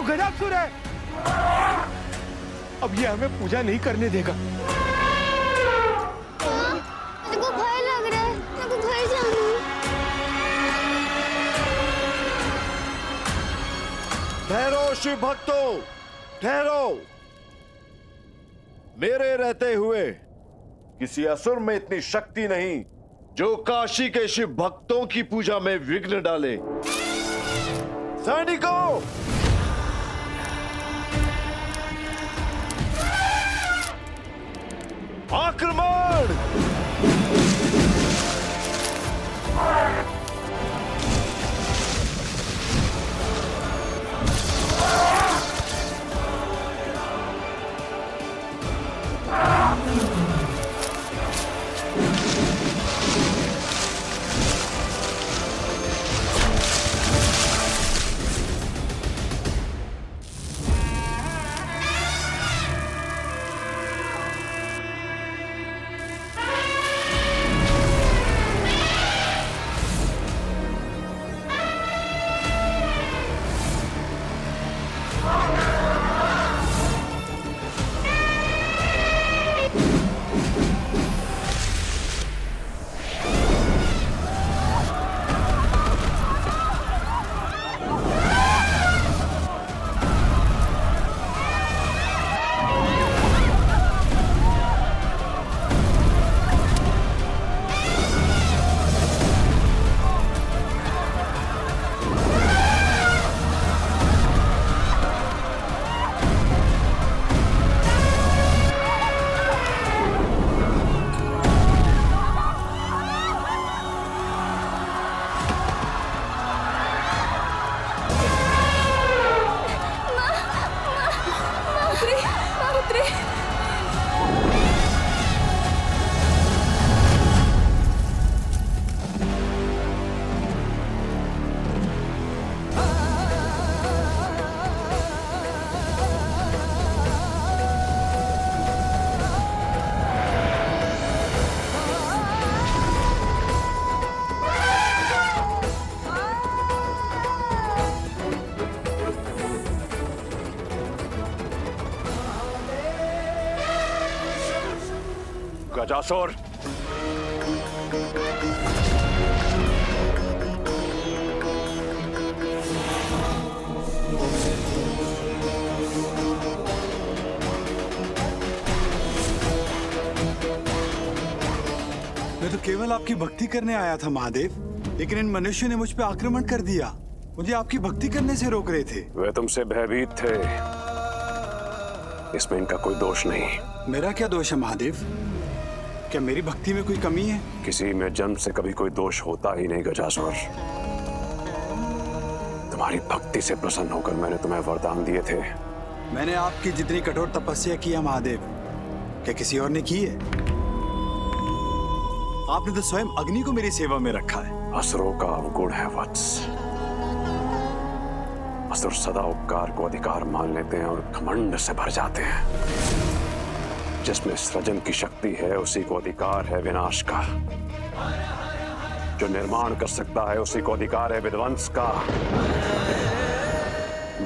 गजासुर है। अब ये हमें पूजा नहीं करने देगा। मेरे को भय लग रहा है, मेरे को घर जाना है। ठहरो शिव भक्तों, ठहरो। मेरे रहते हुए किसी असुर में इतनी शक्ति नहीं जो काशी के शिव भक्तों की पूजा में विघ्न डाले। सैनिकों, आक्रमण! गजासुर, मैं तो केवल आपकी भक्ति करने आया था महादेव, लेकिन इन मनुष्यों ने मुझ पे आक्रमण कर दिया। मुझे आपकी भक्ति करने से रोक रहे थे। वे तुमसे भयभीत थे, इसमें इनका कोई दोष नहीं। मेरा क्या दोष है महादेव? क्या मेरी भक्ति में कोई कमी है? किसी में जन्म से कभी कोई दोष होता ही नहीं गजासुर। तुम्हारी भक्ति से प्रसन्न होकर मैंने तुम्हें वरदान दिए थे। मैंने आपकी जितनी कठोर तपस्या की है महादेव, क्या किसी और ने की है? आपने तो स्वयं अग्नि को मेरी सेवा में रखा है। असुरों का अवगुण है वत्स। असुर सदा उपकार को अधिकार मान लेते हैं और घमंड से भर जाते हैं। जिसमें सृजन की शक्ति है उसी को अधिकार है विनाश का। जो निर्माण कर सकता है उसी को अधिकार है विध्वंस का।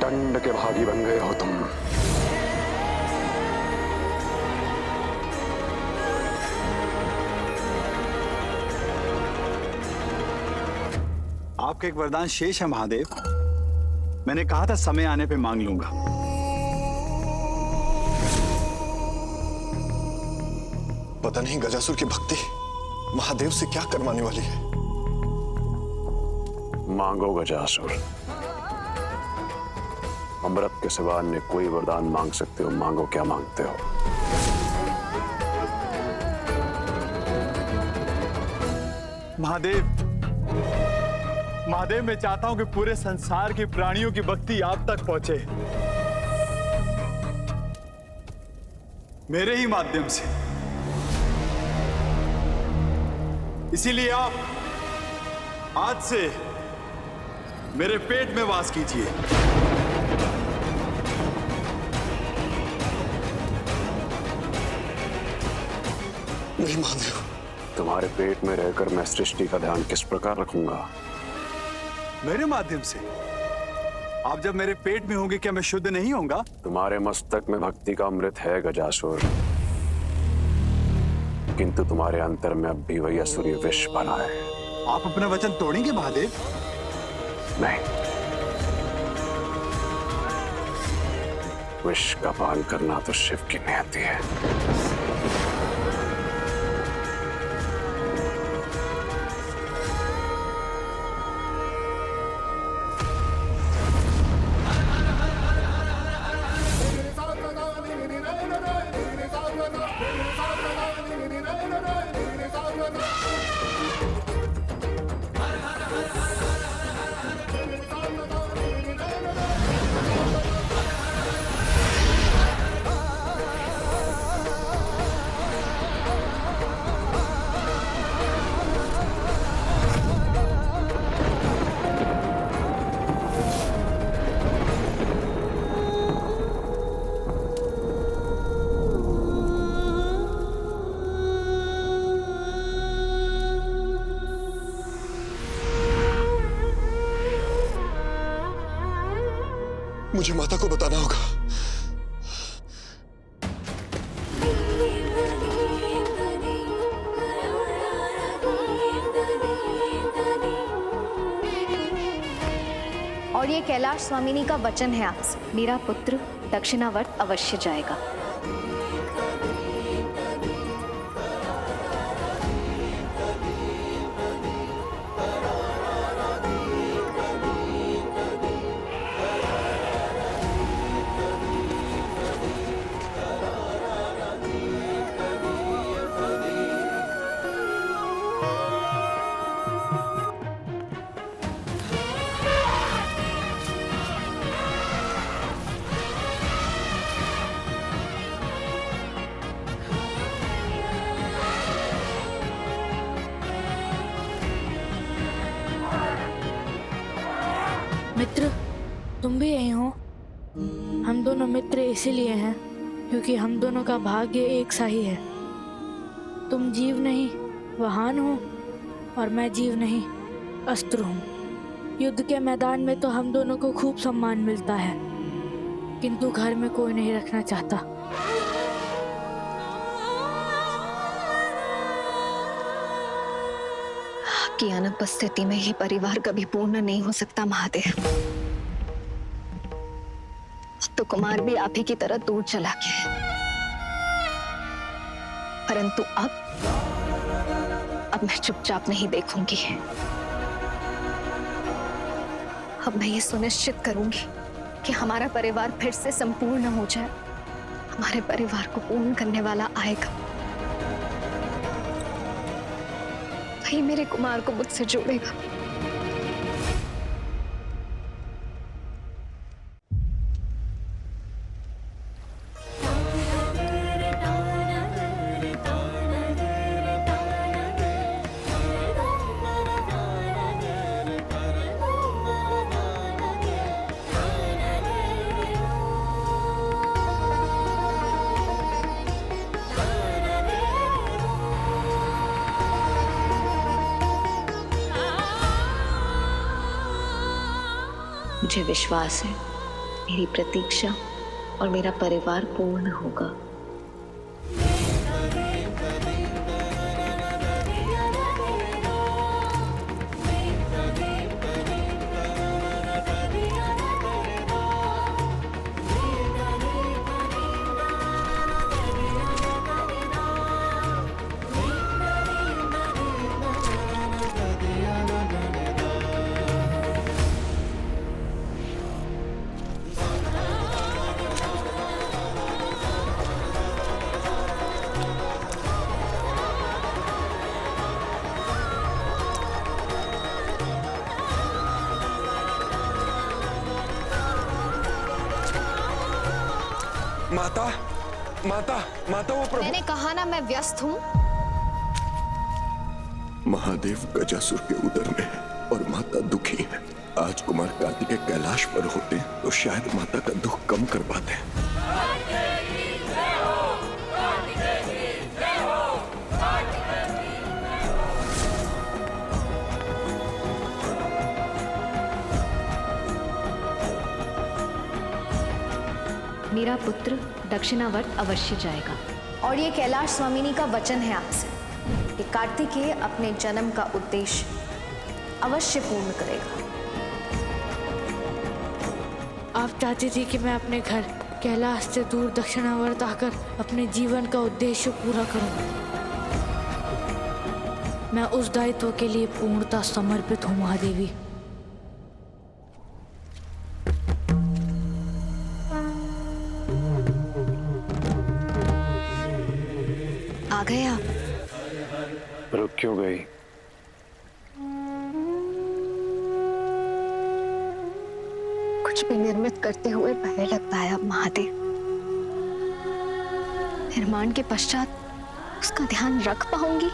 दंड के भागी बन गए हो तुम। आपका एक वरदान शेष है महादेव। मैंने कहा था समय आने पे मांग लूंगा। पता नहीं गजासुर की भक्ति महादेव से क्या करवाने वाली है। मांगो गजासुर। अमृत के सिवा अन्य कोई वरदान मांग सकते हो। मांगो, क्या मांगते हो? महादेव, महादेव, मैं चाहता हूं कि पूरे संसार के प्राणियों की भक्ति आप तक पहुंचे, मेरे ही माध्यम से। इसीलिए आप आज से मेरे पेट में वास कीजिए। नहीं महादेव, तुम्हारे पेट में रहकर मैं सृष्टि का ध्यान किस प्रकार रखूंगा? मेरे माध्यम से। आप जब मेरे पेट में होंगे क्या मैं शुद्ध नहीं होऊंगा? तुम्हारे मस्तक में भक्ति का अमृत है गजासुर, किंतु तुम्हारे अंतर में अब भी वही असुरी विष भरा है। आप अपना वचन तोड़ेंगे महादेव? नहीं, विष का पान करना तो शिव की नियति है। मुझे माता को बताना होगा। और ये कैलाश स्वामिनी का वचन है आपसे, मेरा पुत्र दक्षिणावर्त अवश्य जाएगा। मित्र, तुम भी यही हो? हम दोनों मित्र इसीलिए हैं क्योंकि हम दोनों का भाग्य एक सा ही है। तुम जीव नहीं वाहन हो और मैं जीव नहीं अस्त्र हूँ। युद्ध के मैदान में तो हम दोनों को खूब सम्मान मिलता है, किंतु घर में कोई नहीं रखना चाहता। आपकी अनुपस्थिति में ये परिवार कभी पूर्ण नहीं हो सकता महादेव। तो कुमार भी आप ही की तरह दूर चला गया है, परंतु अब मैं चुपचाप नहीं देखूंगी। अब मैं ये सुनिश्चित करूंगी कि हमारा परिवार फिर से संपूर्ण हो जाए। हमारे परिवार को पूर्ण करने वाला आएगा, वही मेरे कुमार को मुझसे जोड़ेगा। मुझे विश्वास है मेरी प्रतीक्षा और मेरा परिवार पूर्ण होगा। माता, माता, माता, वो प्रभु। मैंने कहा ना मैं व्यस्त हूँ। महादेव गजासुर के उदर में है और माता दुखी है। आज कुमार कार्तिकेय कैलाश पर होते तो शायद माता का दुख कम कर पाते। मेरा पुत्र दक्षिणावर्त अवश्य जाएगा। और ये कैलाश स्वामिनी का वचन है आपसे कि कार्तिकेय अपने जन्म का उद्देश्य अवश्य पूर्ण करेगा। आप चाहती थी कि मैं अपने घर कैलाश से दूर दक्षिणावर्त आकर अपने जीवन का उद्देश्य पूरा करूं। मैं उस दायित्व के लिए पूर्णतः समर्पित हूं महादेवी। आ गए आप? रुक क्यों गई? कुछ भी निर्मित करते हुए भय लगता है अब महादेव। निर्माण के पश्चात उसका ध्यान रख पाऊंगी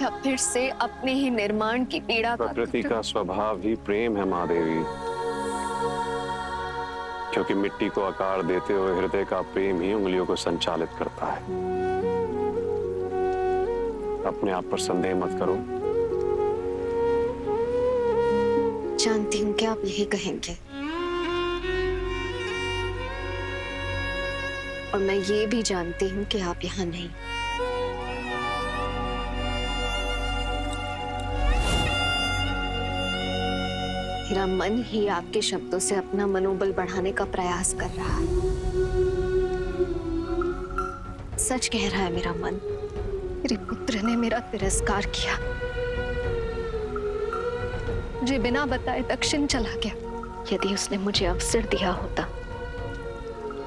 या फिर से अपने ही निर्माण की पीड़ा का? प्रकृति का स्वभाव ही प्रेम है महादेवी, क्योंकि मिट्टी को आकार देते हुए हृदय का प्रेम ही उंगलियों को संचालित करता है। अपने आप पर संदेह मत करो। जानती हूँ कि आप यही कहेंगे, और मैं ये भी जानती हूँ कि आप यहाँ नहीं। मेरा मन ही आपके शब्दों से अपना मनोबल बढ़ाने का प्रयास कर रहा है। सच कह रहा है मेरा मन। मेरे पुत्र ने मेरा तिरस्कार किया, मुझे बिना बताए दक्षिण चला गया। यदि उसने मुझे अवसर दिया होता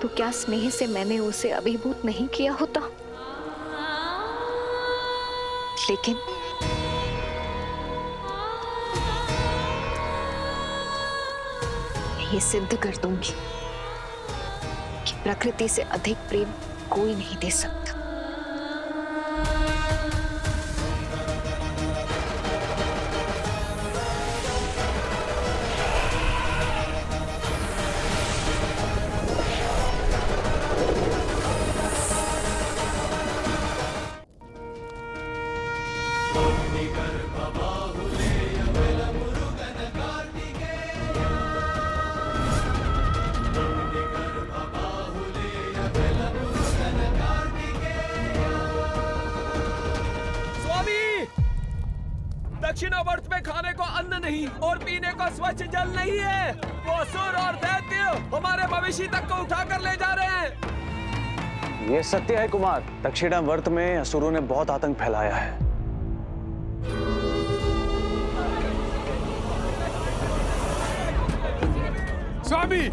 तो क्या स्नेह से मैंने उसे अभिभूत नहीं किया होता? लेकिन मैं ये सिद्ध कर दूंगी कि प्रकृति से अधिक प्रेम कोई नहीं दे सकता। दक्षिणावर्त में खाने को अन्न नहीं और पीने को स्वच्छ जल नहीं है। वो असुर और दैत्य हमारे मवेशी तक को उठाकर ले जा रहे हैं। ये सत्य है कुमार, दक्षिणावर्त में असुरों ने बहुत आतंक फैलाया है। स्वामी,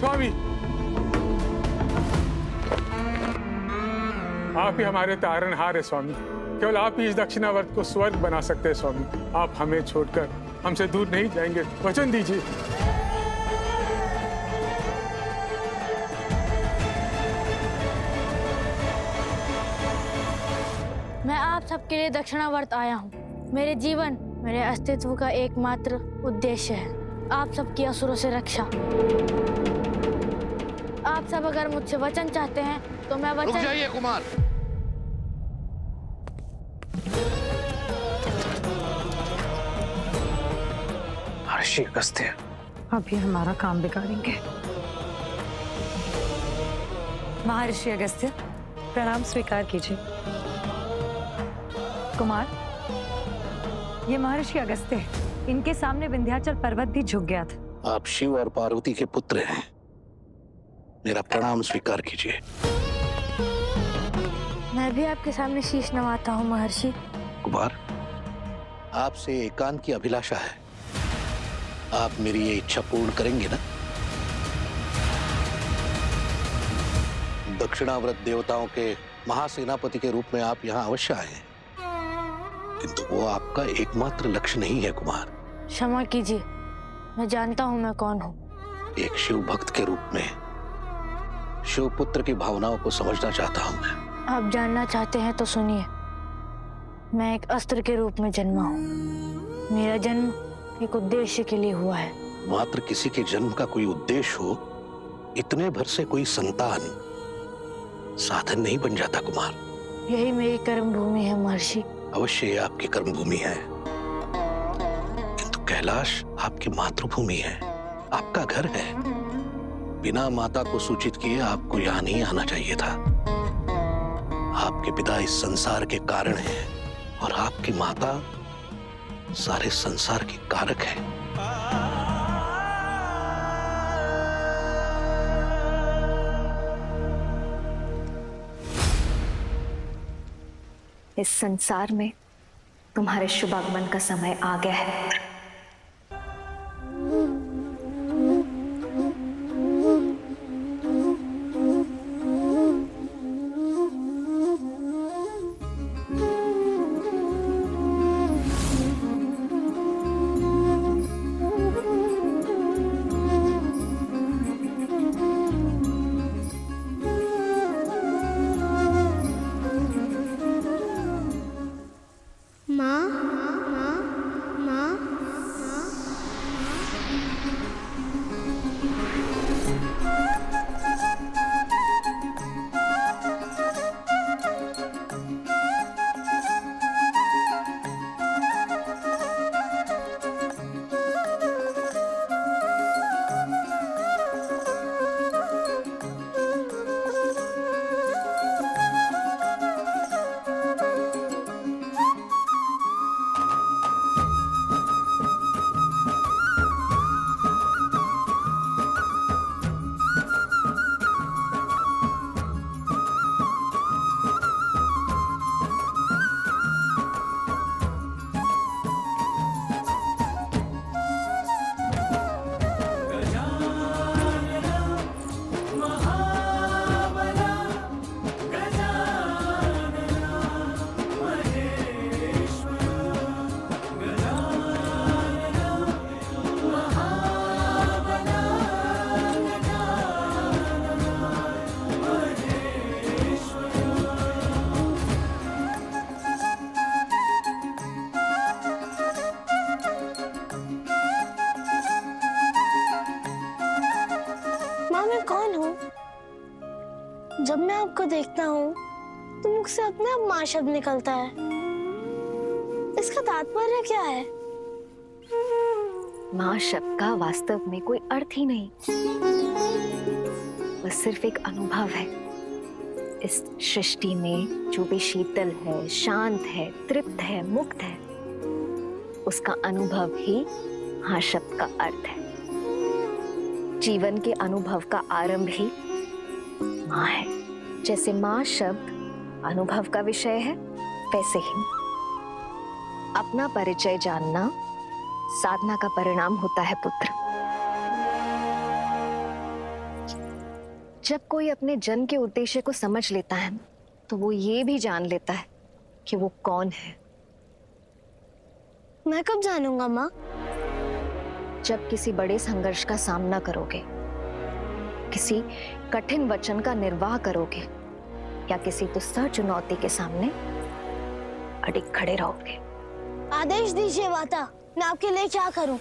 स्वामी, आप ही हमारे तारणहार है स्वामी। केवल आप ही इस दक्षिणावर्त को स्वर्ग बना सकते हैं स्वामी। आप हमें छोड़कर हमसे दूर नहीं जाएंगे, वचन दीजिए। मैं आप सबके लिए दक्षिणावर्त आया हूँ। मेरे जीवन, मेरे अस्तित्व का एकमात्र उद्देश्य है आप सबकी असुरों से रक्षा। आप सब अगर मुझसे वचन चाहते हैं तो मैं वचन। रुक जाइए कुमार। महर्षि अगस्त्य, अब ये हमारा काम बिगाड़ेंगे। महर्षि अगस्त्य, प्रणाम स्वीकार कीजिए। कुमार, ये महर्षि अगस्त्य हैं। इनके सामने विंध्याचल पर्वत भी झुक गया था। आप शिव और पार्वती के पुत्र हैं, मेरा प्रणाम स्वीकार कीजिए। मैं भी आपके सामने शीश नवाता हूँ महर्षि। कुमार, आपसे एकांत की अभिलाषा है। आप मेरी ये इच्छा पूर्ण करेंगे ना? दक्षिणावर्त देवताओं के महासेनापति के रूप में आप यहाँ अवश्य आए हैं, किंतु वो आपका एकमात्र लक्ष्य नहीं है कुमार। क्षमा कीजिए, मैं जानता हूँ मैं कौन हूँ। एक शिव भक्त के रूप में शिव पुत्र की भावनाओं को समझना चाहता हूँ मैं। आप जानना चाहते हैं तो सुनिए। मैं एक अस्त्र के रूप में जन्मा हूँ। मेरा जन्म एक उद्देश्य के लिए हुआ है। मात्र किसी के जन्म का कोई उद्देश्य हो, इतने भर से कोई संतान साधन नहीं बन जाता कुमार। यही मेरी कर्म भूमि है महर्षि। अवश्य ये आपकी कर्म भूमि है, किंतु कैलाश आपकी मातृभूमि है, आपका घर है। बिना माता को सूचित किए आपको यहां नहीं आना चाहिए था। आपके पिता इस संसार के कारण हैं और आपकी माता सारे संसार की कारक है। इस संसार में तुम्हारे शुभागमन का समय आ गया है। जब मैं आपको देखता हूँ तो मुख से अपने आप माँ शब्द निकलता है। इसका तात्पर्य क्या है? माँ शब्द का वास्तव में कोई अर्थ ही नहीं, बस सिर्फ एक अनुभव है। इस सृष्टि में जो भी शीतल है, शांत है, तृप्त है, मुक्त है, उसका अनुभव ही माँ शब्द का अर्थ है। जीवन के अनुभव का आरंभ ही माँ है। जैसे माँ शब्द अनुभव का विषय है, वैसे ही अपना परिचय जानना साधना का परिणाम होता है पुत्र। जब कोई अपने जन्म के उद्देश्य को समझ लेता है तो वो ये भी जान लेता है कि वो कौन है। मैं कब जानूंगा माँ? जब किसी बड़े संघर्ष का सामना करोगे, किसी कठिन वचन का निर्वाह करोगे या किसी दुस्सह चुनौती के सामने अडिग खड़े रहोगे। आदेश दीजिए माता, मैं आपके लिए क्या करूं?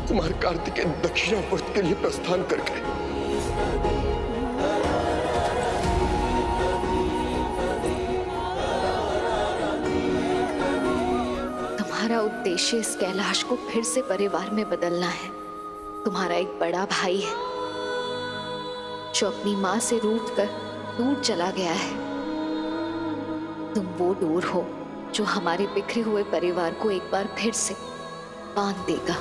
कुमार कार्तिकेय दक्षिणावर्त के लिए प्रस्थान कर गए। तुम्हारा उद्देश्य इस कैलाश को फिर से परिवार में बदलना है। तुम्हारा एक बड़ा भाई है जो अपनी माँ से रूठकर दूर चला गया है। तुम वो डोर हो जो हमारे बिखरे हुए परिवार को एक बार फिर से बांध देगा।